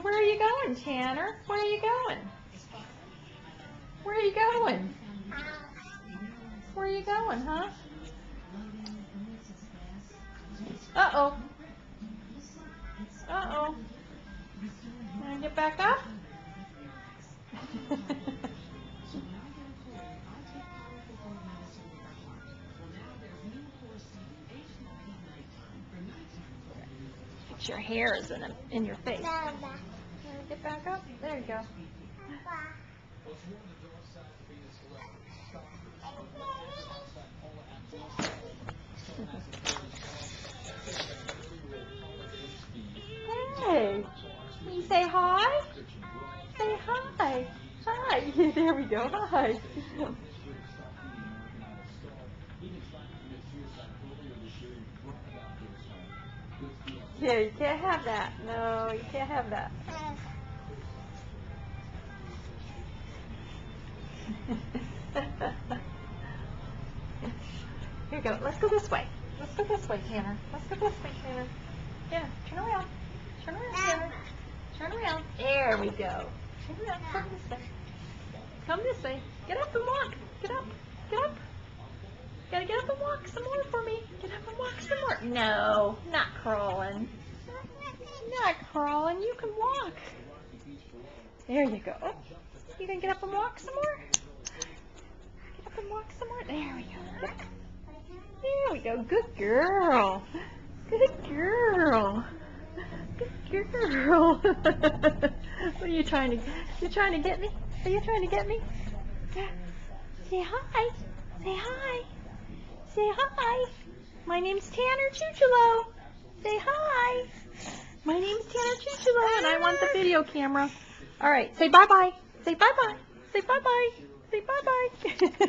Where are you going, Tanner? Where are you going? Where are you going? Where are you going, huh? Uh-oh. Uh-oh. Wanna get back up? Your hair is in your face. Wanna get back up? There you go. Hey, you say hi? Say hi. Hi. There we go. Hi. Yeah, you can't have that. No, you can't have that. Here you go. Let's go this way. Let's go this way, Tanner. Let's go this way, Tanner. Yeah, turn around. Turn around, Tanner. Turn around. There we go. Turn around. Come this way. Come this way. Get up and walk. Get up. Get up. Gotta get up and walk some more for me. Get up and walk some more. No, not crawling. Not crawling. You can walk. There you go. Oh, you gonna get up and walk some more? Get up and walk some more. There we go. There we go. Good girl. Good girl. Good girl. What are you trying to? You trying to get me? Are you trying to get me? Yeah. Say hi. Say hi. Say hi. My name's Tanner Chuchulo. Say hi. My name's Tanner Chuchulo, and I want the video camera. All right. Say bye bye. Say bye bye. Say bye bye. Say bye bye.